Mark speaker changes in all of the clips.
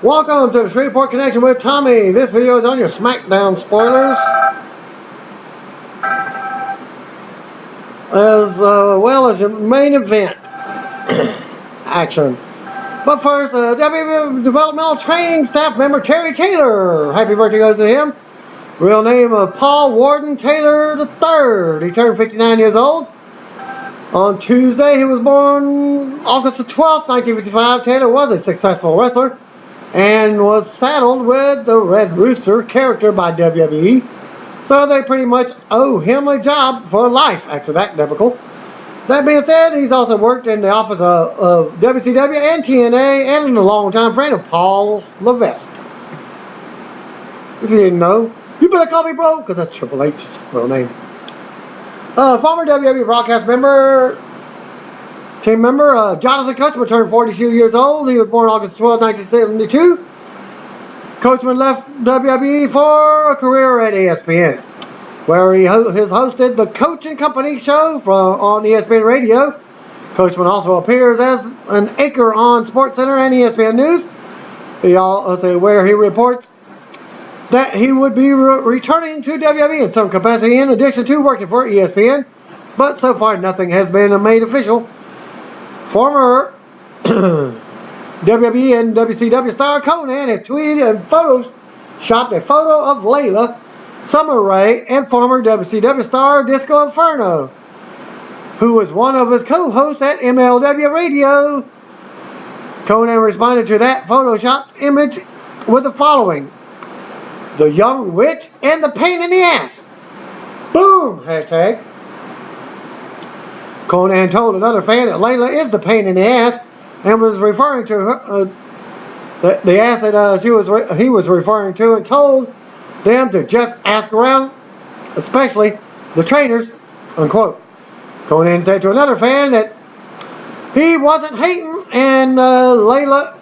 Speaker 1: Welcome to the Shreveport Connection with Tommy. This video is on your Smackdown spoilers, as well as your main event action. But first, WWE Developmental Training Staff member Terry Taylor. Happy birthday goes to him. Real name of Paul Warden Taylor III. He turned 59 years old. On Tuesday, he was born August 12th, 1955. Taylor was a successful wrestler and was saddled with the Red Rooster character by WWE. So they pretty much owe him a job for life after that debacle. That being said, he's also worked in the office of WCW and TNA and a longtime friend of Paul Levesque. If you didn't know, you better call me bro, because that's Triple H's real name. Former WWE broadcast team member Jonathan Coachman turned 42 years old. He was born August 12, 1972. Coachman left WWE for a career at ESPN, where he has hosted the Coaching Company show on ESPN Radio. Coachman also appears as an anchor on SportsCenter and ESPN News. Where he reports that he would be returning to WWE in some capacity in addition to working for ESPN, but so far nothing has been made official. Former WWE and WCW star Konnan has tweeted and photoshopped a photo of Layla, Summer Rae, and former WCW star Disco Inferno, who was one of his co-hosts at MLW Radio. Konnan responded to that photoshopped image with the following: "The young witch and the pain in the ass. Boom! Hashtag." Konnan told another fan that Layla is the pain in the ass and was referring to her, the ass that he was referring to, and told them to just ask around, especially the trainers, unquote. Konnan said to another fan that he wasn't hating on Layla,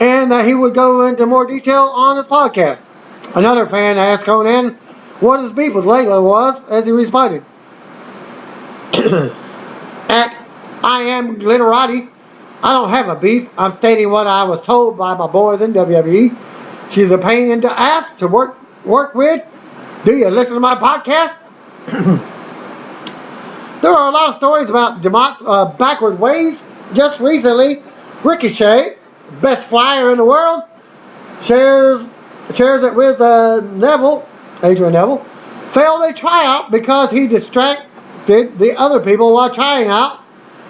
Speaker 1: and that he would go into more detail on his podcast. Another fan asked Konnan what his beef with Layla was, as he responded, "At I am Glitterati, I don't have a beef. I'm stating what I was told by my boys in WWE. She's a pain in the ass to work with. Do you listen to my podcast?" There are a lot of stories about DeMott's backward ways. Just recently, Ricochet, best flyer in the world, shares it with Adrian Neville, failed a tryout because he distracted the other people while trying out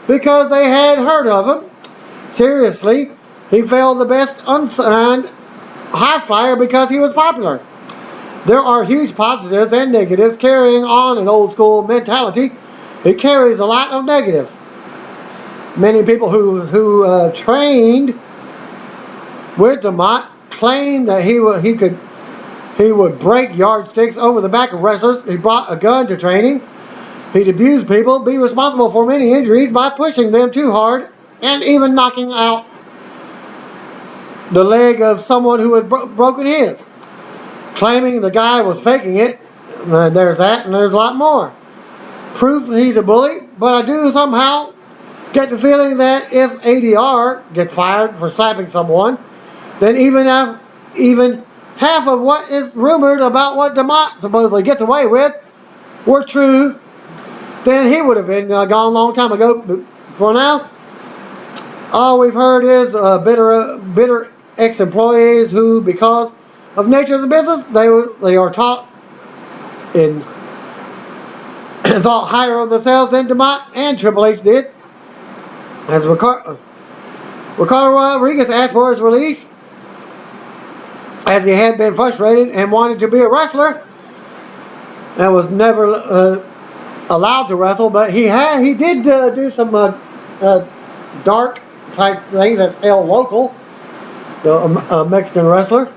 Speaker 1: because they had heard of him. Seriously, he failed the best unsigned high flyer because he was popular. There are huge positives and negatives carrying on an old school mentality. It carries a lot of negatives. Many people who trained with DeMott claimed that he would break yardsticks over the back of wrestlers. He brought a gun to training. He'd abuse people, be responsible for many injuries by pushing them too hard, and even knocking out the leg of someone who had broken his. Claiming the guy was faking it. There's that, and there's a lot more. Proof he's a bully, but I do somehow get the feeling that if ADR gets fired for slapping someone, then even half of what is rumored about what DeMott supposedly gets away with were true, then he would have been gone a long time ago. For now, all we've heard is bitter ex-employees who, because of the nature of the business, they are taught in thought higher of themselves than DeMott and Triple H did. As Ricardo Rodriguez asked for his release, as he had been frustrated and wanted to be a wrestler and was never allowed to wrestle, but he did do some dark type things as El Local, the Mexican wrestler.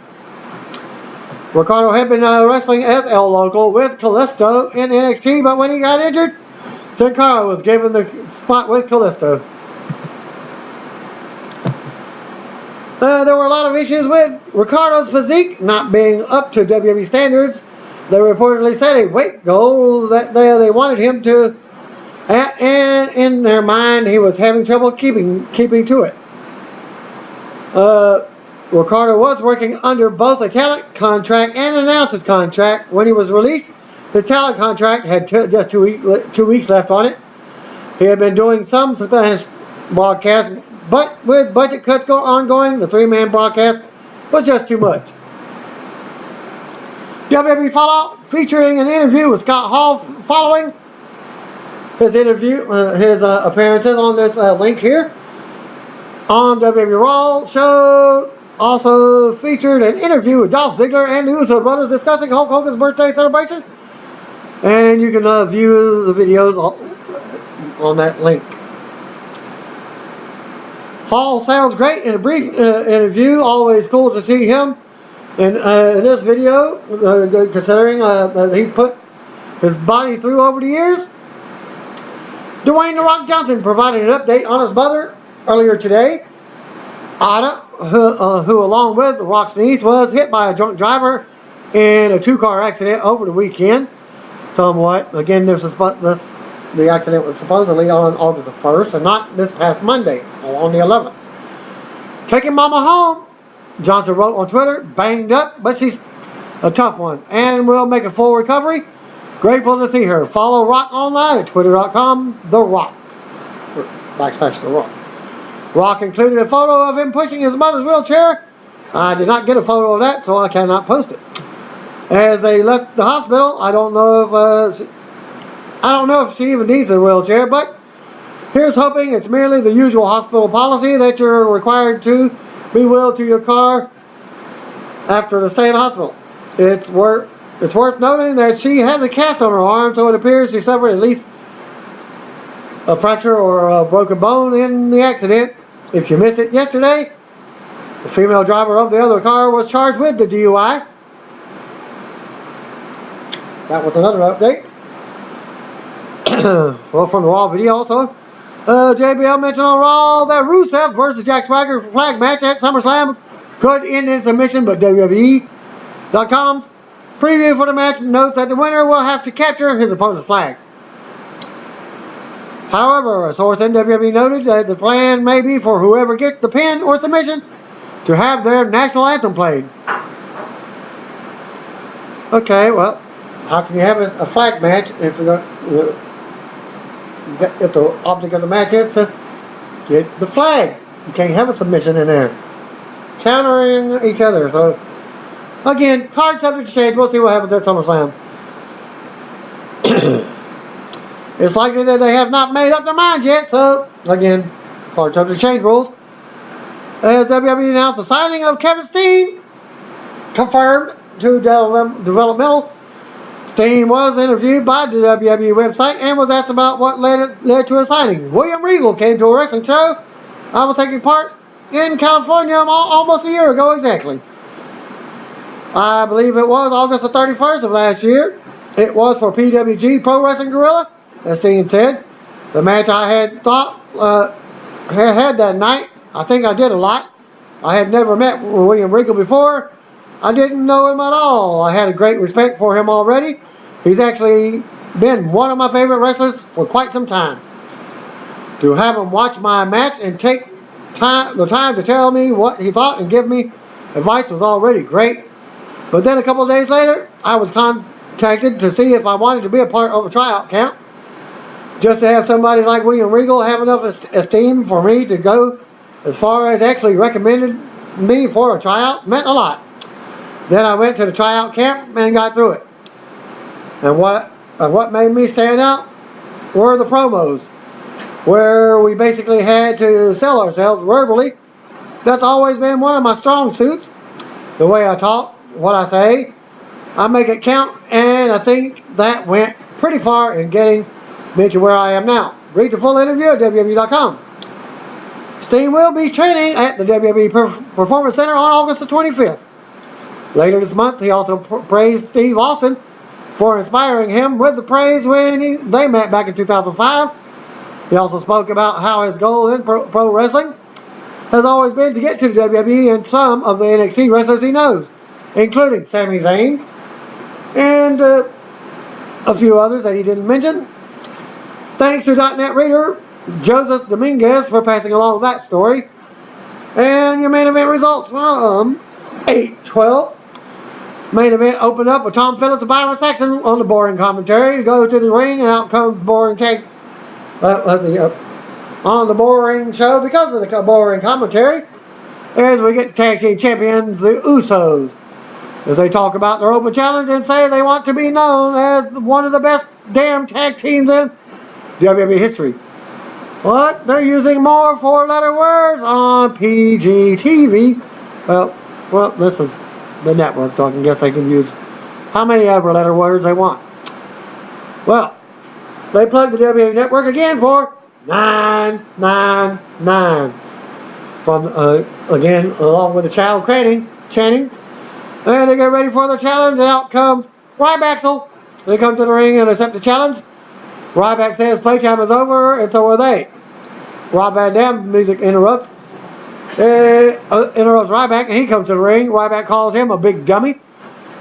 Speaker 1: Ricardo had been wrestling as El Local with Kalisto in NXT, but when he got injured, Sin Cara was given the spot with Kalisto. There were a lot of issues with Ricardo's physique not being up to WWE standards. They reportedly set a weight goal that they wanted him to at, and in their mind he was having trouble keeping to it. Ricardo was working under both a talent contract and an announcer's contract when he was released. His talent contract had just 2 weeks left on it. He had been doing some Spanish broadcasts, but with budget cuts ongoing, the three-man broadcast was just too much. WWE Fallout featuring an interview with Scott Hall following his interview, his appearances on this link here. On WWE Raw show also featured an interview with Dolph Ziggler and the Uso brothers discussing Hulk Hogan's birthday celebration. And you can view the videos on that link. Hall sounds great in a brief interview. Always cool to see him in this video, considering that he's put his body through over the years. Dwayne "The Rock" Johnson provided an update on his mother earlier today. Anna, who along with The Rock's niece, was hit by a drunk driver in a two-car accident over the weekend. Somewhat. Again, the accident was supposedly on August the 1st and not this past Monday, on the 11th. Taking Mama home, Johnson wrote on Twitter, banged up, but she's a tough one and will make a full recovery. Grateful to see her. Follow Rock online at twitter.com/The Rock. /The Rock. Rock included a photo of him pushing his mother's wheelchair. I did not get a photo of that, so I cannot post it. As they left the hospital, I don't know if she even needs a wheelchair, but here's hoping it's merely the usual hospital policy that you're required to be wheeled to your car after the stay in the hospital. It's worth noting that she has a cast on her arm, so it appears she suffered at least a fracture or a broken bone in the accident. If you missed it yesterday, the female driver of the other car was charged with the DUI. That was another update. Well, from the Raw video also. JBL mentioned on Raw that Rusev versus Jack Swagger flag match at SummerSlam could end in submission, but WWE.com's preview for the match notes that the winner will have to capture his opponent's flag. However, a source in WWE noted that the plan may be for whoever gets the pin or submission to have their national anthem played. Okay, well, how can you have a flag match if the object of the match is to get the flag? You can't have a submission in there. Countering each other. So, again, card subject to change. We'll see what happens at SummerSlam. It's likely that they have not made up their minds yet, so, again, card subject to change rules. As WWE announced the signing of Kevin Steen, confirmed to developmental. Steen was interviewed by the WWE website and was asked about what led to his signing. William Regal came to a wrestling show I was taking part in California almost a year ago exactly. I believe it was August the 31st of last year. It was for PWG Pro Wrestling Guerrilla, as Steen said. The match I had had that night, I think I did a lot. I had never met William Regal before. I didn't know him at all. I had a great respect for him already. He's actually been one of my favorite wrestlers for quite some time. To have him watch my match and take the time to tell me what he thought and give me advice was already great. But then a couple of days later, I was contacted to see if I wanted to be a part of a tryout camp. Just to have somebody like William Regal have enough esteem for me to go as far as actually recommended me for a tryout meant a lot. Then I went to the tryout camp and got through it. And what made me stand out were the promos, where we basically had to sell ourselves verbally. That's always been one of my strong suits. The way I talk, what I say, I make it count, and I think that went pretty far in getting me to where I am now. Read the full interview at WWE.com. Steen will be training at the WWE Performance Center on August the 25th. Later this month, he also praised Steve Austin for inspiring him with the praise when they met back in 2005. He also spoke about how his goal in pro wrestling has always been to get to the WWE and some of the NXT wrestlers he knows, including Sami Zayn and a few others that he didn't mention. Thanks to .NET reader Joseph Dominguez for passing along that story. And your main event results from 8-12. Main event opened up with Tom Phillips and Byron Saxton on the boring commentary. You go to the ring, and out comes boring tag on the boring show because of the boring commentary. As we get the tag team champions, the Usos, as they talk about their open challenge and say they want to be known as one of the best damn tag teams in WWE history. But they're using more four-letter words on PGTV. Well, this is the network, so I guess they can use how many ever letter words they want. Well, they plugged the WWE network again for 999. From again, along with the child chanting. And they get ready for the challenge, and out comes Ryback. They come to the ring and accept the challenge. Ryback says playtime is over, and so are they. Rob Van Dam music interrupts Ryback, and he comes to the ring. Ryback calls him a big dummy,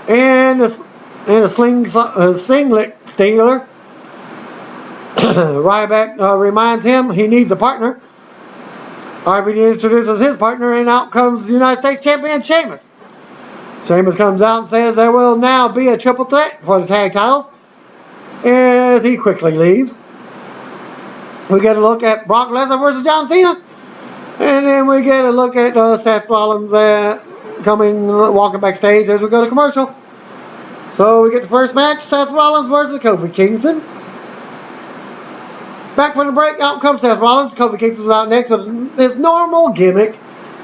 Speaker 1: and a singlet stealer. Ryback reminds him he needs a partner. RVD introduces his partner, and out comes the United States Champion Sheamus. Sheamus comes out and says there will now be a triple threat for the tag titles, as he quickly leaves. We get a look at Brock Lesnar versus John Cena, and then we get a look at Seth Rollins walking backstage as we go to commercial. So we get the first match, Seth Rollins versus Kofi Kingston. Back from the break, out comes Seth Rollins. Kofi Kingston was out next with his normal gimmick.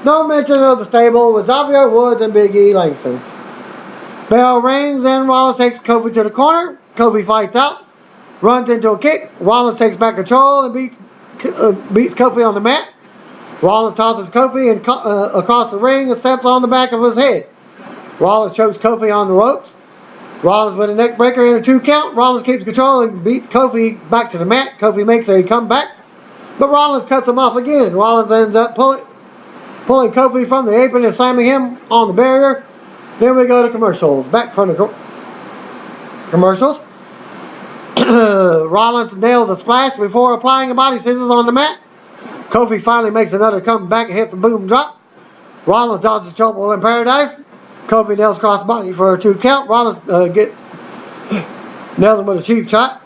Speaker 1: No mention of the stable with Xavier Woods and Big E Langston. Bell rings and Rollins takes Kofi to the corner. Kofi fights out, runs into a kick. Rollins takes back control and beats Kofi on the mat. Rollins tosses Kofi across the ring and steps on the back of his head. Rollins chokes Kofi on the ropes. Rollins with a neck breaker and a 2 count. Rollins keeps control and beats Kofi back to the mat. Kofi makes a comeback, but Rollins cuts him off again. Rollins ends up pulling Kofi from the apron and slamming him on the barrier. Then we go to commercials. Back from the commercials. Rollins nails a splash before applying a body scissors on the mat. Kofi finally makes another comeback and hits a boom drop. Rollins dodges trouble in paradise. Kofi nails crossbody for a 2 count. Rollins nails him with a cheap shot.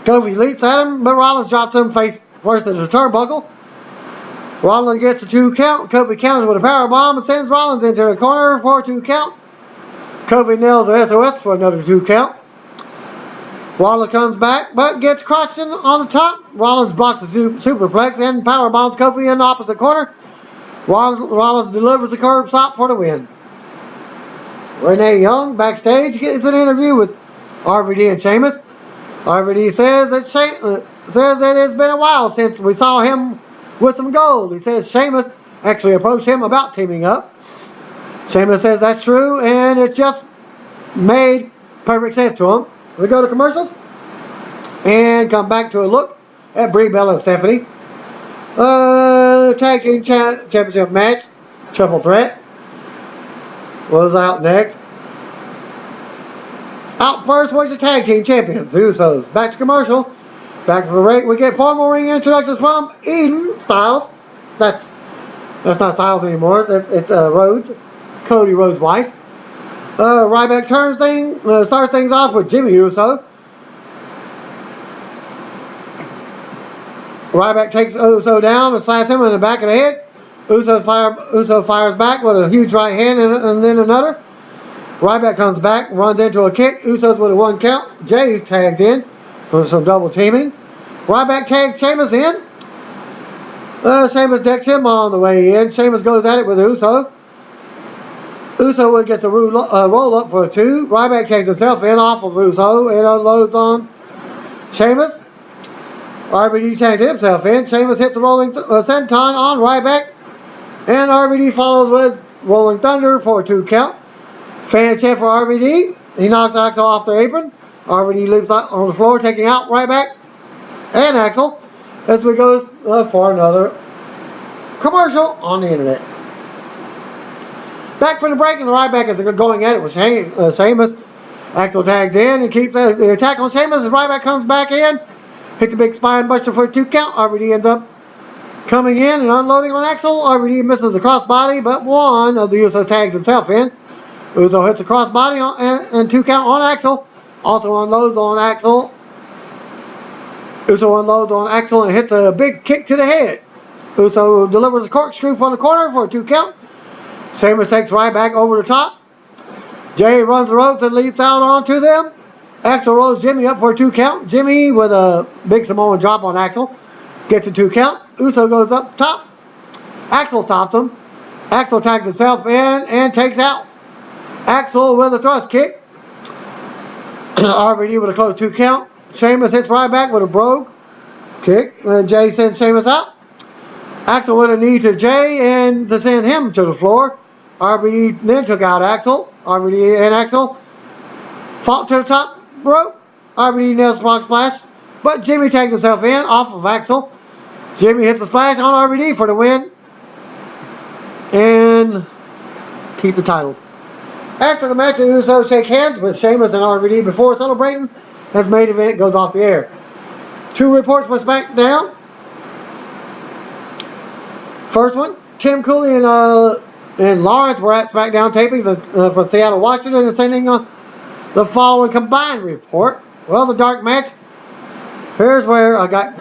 Speaker 1: Kofi leaps at him, but Rollins drops him face first into the turnbuckle. Rollins gets a 2 count. Kofi counters with a powerbomb and sends Rollins into the corner for a 2 count. Kofi nails the SOS for another 2 count. Rollins comes back, but gets crotched on the top. Rollins blocks the superplex and powerbombs Kofi in the opposite corner. Rollins delivers the curb stop for the win. Renee Young backstage gets an interview with RVD and Sheamus. RVD says that it's been a while since we saw him with some gold. He says Sheamus actually approached him about teaming up. Sheamus says that's true, and it's just made perfect sense to him. We go to commercials and come back to a look at Brie Bella and Stephanie. Tag Team Championship match, triple threat, was out next. Out first was the Tag Team Champions, the Usos. Back to commercial. Back to the break. We get 4 more ring introductions from Eden Styles. That's not Styles anymore. It's Rhodes, Cody Rhodes' wife. Ryback starts things off with Jimmy Uso. Ryback takes Uso down and slaps him in the back of the head. Uso fires back with a huge right hand and then another. Ryback comes back, runs into a kick. Usos with a 1 count. Jay tags in for some double teaming. Ryback tags Sheamus in. Sheamus decks him on the way in. Sheamus goes at it with Uso. Uso gets a roll up for a 2. Ryback takes himself in off of Uso and unloads on Sheamus. RVD tags himself in. Sheamus hits the rolling senton on Ryback. And RVD follows with Rolling Thunder for a 2 count. Fans chant for RVD. He knocks Axel off the apron. RVD leaps on the floor, taking out Ryback and Axel as we go for another commercial on the internet. Back from the break, and Ryback is going at it with Sheamus. Axel tags in and keeps the attack on Sheamus as Ryback comes back in. Hits a big spine buster for a 2 count. RVD ends up Coming in and unloading on Axel, RVD misses the crossbody, but one of the Usos tags himself in. Uso hits a crossbody and 2 count on Axel. Also unloads on Axel. Uso unloads on Axel and hits a big kick to the head. Uso delivers a corkscrew from the corner for a 2 count. Sheamus takes right back over the top. Jay runs the ropes and leaps out onto them. Axel rolls Jimmy up for a 2 count. Jimmy with a big Samoan drop on Axel. Gets a 2 count. Uso goes up top. Axel stops him. Axel tags himself in and takes out. Axel with a thrust kick. RVD with a close 2 count. Sheamus hits right back with a brogue kick. Jay sends Sheamus out. Axel with a knee to Jay and to send him to the floor. RVD then took out Axel. RVD and Axel fought to the top rope. RVD nails frog splash, but Jimmy tags himself in off of Axel. Jimmy hits the splash on RVD for the win and keep the titles. After the match, the Usos shake hands with Sheamus and RVD before celebrating as main event goes off the air. 2 reports for Smackdown. First one, Tim Cooley and Lawrence were at Smackdown tapings from Seattle, Washington, and sending the following combined report. Well, the dark match. Here's where I got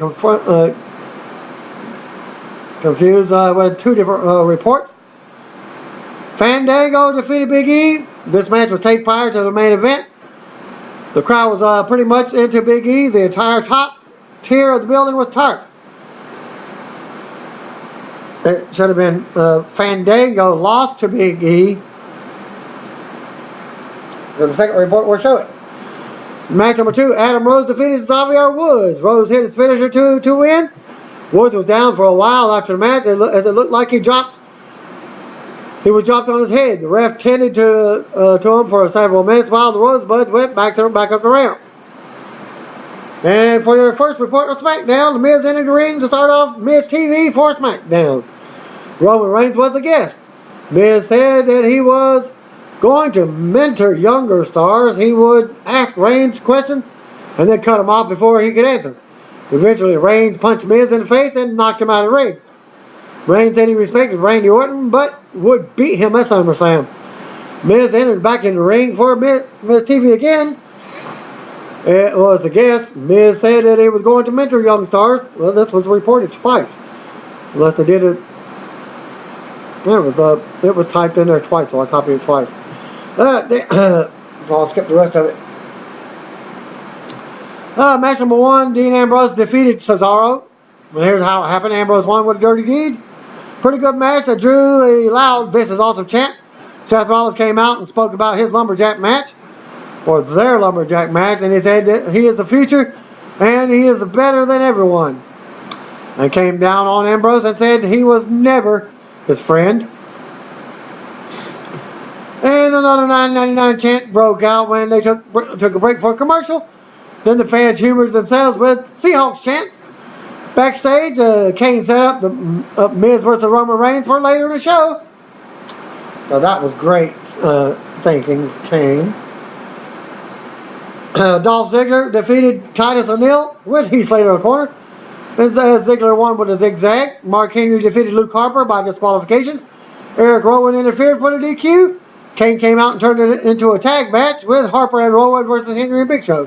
Speaker 1: confused with 2 different reports. Fandango defeated Big E. This match was taped prior to the main event. The crowd was pretty much into Big E. The entire top tier of the building was tarp. It should have been Fandango lost to Big E. The second report will show it. Match number 2, Adam Rose defeated Xavier Woods. Rose hit his finisher to win. Woods was down for a while after the match as it looked like he was dropped on his head. The ref tended to him for several minutes while the Rosebuds went back up the ramp. And for your first report of SmackDown, The Miz entered the ring to start off Miz TV for SmackDown. Roman Reigns was the guest. Miz said that he was going to mentor younger stars. He would ask Reigns questions and then cut him off before he could answer. Eventually, Reigns punched Miz in the face and knocked him out of the ring. Reigns said he respected Randy Orton, but would beat him at SummerSlam. Miz entered back in the ring for Miz TV again. It was the guest. Miz said that he was going to mentor young stars. Well, this was reported twice. Unless they did it. It was typed in there twice, so I copied it twice. I'll skip the rest of it. Match number 1, Dean Ambrose defeated Cesaro. Well, here's how it happened. Ambrose won with dirty deeds. Pretty good match that drew a loud "This is awesome" chant. Seth Rollins came out and spoke about his lumberjack match, or their lumberjack match, and he said that he is the future and he is better than everyone. And came down on Ambrose and said he was never his friend. And another $9.99 chant broke out when they took a break for a commercial. Then the fans humored themselves with Seahawks chants. Backstage, Kane set up the Miz versus Roman Reigns for later in the show. Now that was great thinking, Kane. Dolph Ziggler defeated Titus O'Neil with Heath Slater in the corner. And Ziggler won with a zigzag. Mark Henry defeated Luke Harper by disqualification. Eric Rowan interfered for the DQ. Kane came out and turned it into a tag match with Harper and Rowan versus Henry and Big Show.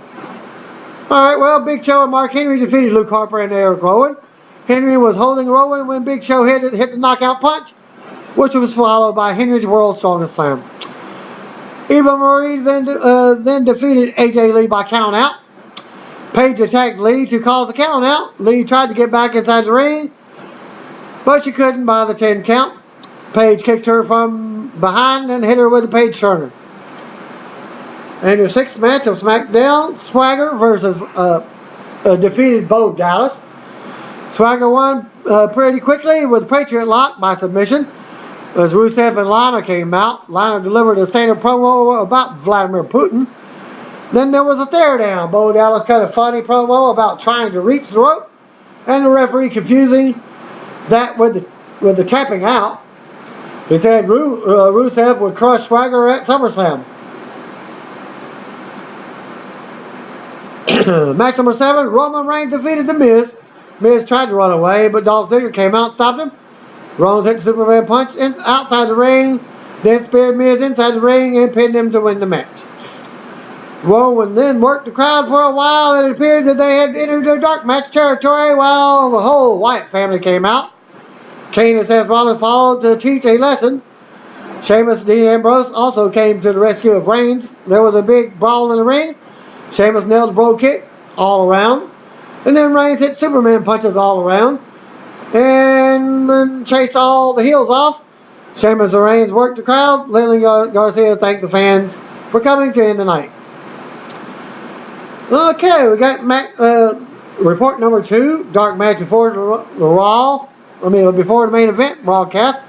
Speaker 1: Alright, well, Big Show and Mark Henry defeated Luke Harper and Eric Rowan. Henry was holding Rowan when Big Show hit the knockout punch, which was followed by Henry's World's Strongest Slam. Eva Marie then defeated AJ Lee by count out. Paige attacked Lee to cause the count out. Lee tried to get back inside the ring, but she couldn't by the 10 count. Paige kicked her from behind and hit her with a Paige Turner. And your 6th match of SmackDown, Swagger versus defeated Bo Dallas. Swagger won pretty quickly with a Patriot Lock by submission. As Rusev and Lana came out, Lana delivered a standard promo about Vladimir Putin. Then there was a stare down. Bo Dallas cut a funny promo about trying to reach the rope, and the referee confusing that with the tapping out. He said Rusev would crush Swagger at SummerSlam. Match number 7, Roman Reigns defeated The Miz Miz tried to run away, but Dolph Ziggler came out and stopped him. Rollins hit the Superman punch outside the ring, then speared Miz inside the ring and pinned him to win the match. Rowan then worked the crowd for a while, and it appeared that they had entered the dark match territory while the whole Wyatt family came out. Kane and Seth Rollins followed to teach a lesson. Sheamus and Dean Ambrose also came to the rescue of Reigns. There was a big brawl in the ring. Sheamus nailed the bro kick all around, and then Reigns hit Superman punches all around, and then chased all the heels off. Sheamus and Reigns worked the crowd. Lily Garcia thanked the fans for coming to end the night. Okay, we got report number 2, dark match before before the main event broadcast.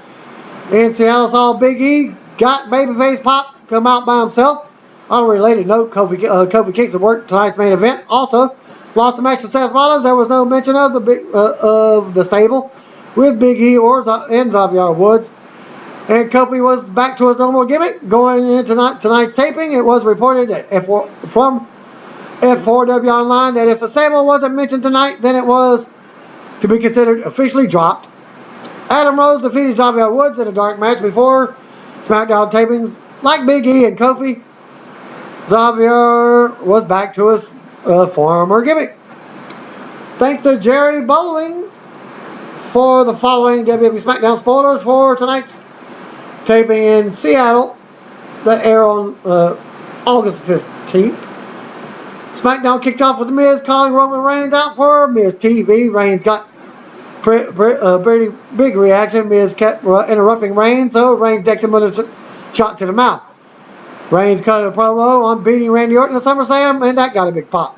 Speaker 1: In Seattle, saw Big E got babyface Pop come out by himself. On a related note, Kofi Kingston worked tonight's main event. Also, lost the match to Seth Rollins. There was no mention of the stable with Big E and Xavier Woods. And Kofi was back to his normal gimmick going into tonight's taping. It was reported that from F4W Online that if the stable wasn't mentioned tonight, then it was to be considered officially dropped. Adam Rose defeated Xavier Woods in a dark match before Smackdown tapings. Like Big E and Kofi, Xavier was back to his former gimmick. Thanks to Jerry Bowling for the following WWE Smackdown spoilers for tonight's taping in Seattle that air on August 15th. SmackDown kicked off with The Miz calling Roman Reigns out for Miz TV. Reigns got pretty big reaction. Miz kept interrupting Reigns, so Reigns decked him with a shot to the mouth. Reigns cut a promo on beating Randy Orton at SummerSlam, and that got a big pop.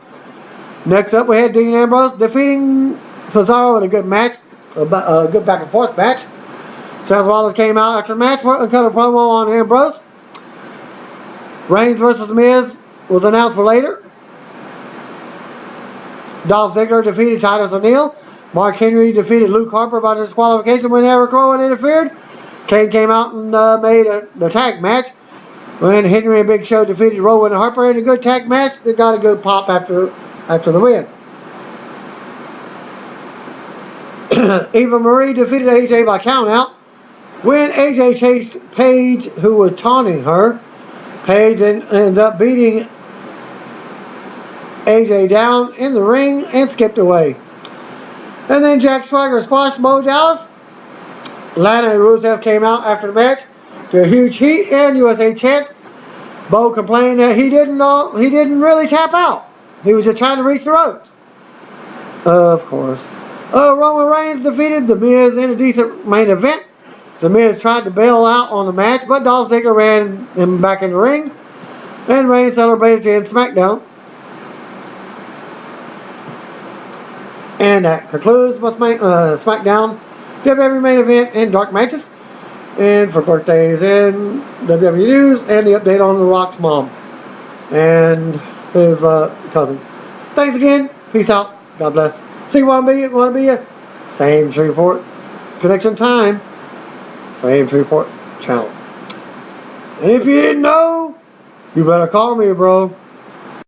Speaker 1: Next up, we had Dean Ambrose defeating Cesaro in a good match, a good back and forth match. Seth Rollins came out after the match and cut a promo on Ambrose. Reigns versus The Miz was announced for later. Dolph Ziggler defeated Titus O'Neil. Mark Henry defeated Luke Harper by disqualification when Eric Rowan interfered. Kane came out and made the tag match when Henry and Big Show defeated Rowan and Harper in a good tag match. They got a good pop after the win. Eva Marie defeated AJ by countout. When AJ chased Paige, who was taunting her, Paige ends up beating AJ down in the ring and skipped away. And then Jack Swagger squashed Bo Dallas. Lana and Rusev came out after the match to a huge heat and USA chants. Bo complained that he didn't really tap out. He was just trying to reach the ropes. Of course. Roman Reigns defeated The Miz in a decent main event. The Miz tried to bail out on the match, but Dolph Ziggler ran him back in the ring. And Reigns celebrated to end SmackDown. And that concludes my SmackDown WWE main event and dark matches. And for birthdays and WWE news and the update on The Rock's mom and his cousin. Thanks again. Peace out. God bless. See you want to be you? Same Shreveport connection time. Same Shreveport channel. And if you didn't know, you better call me, bro.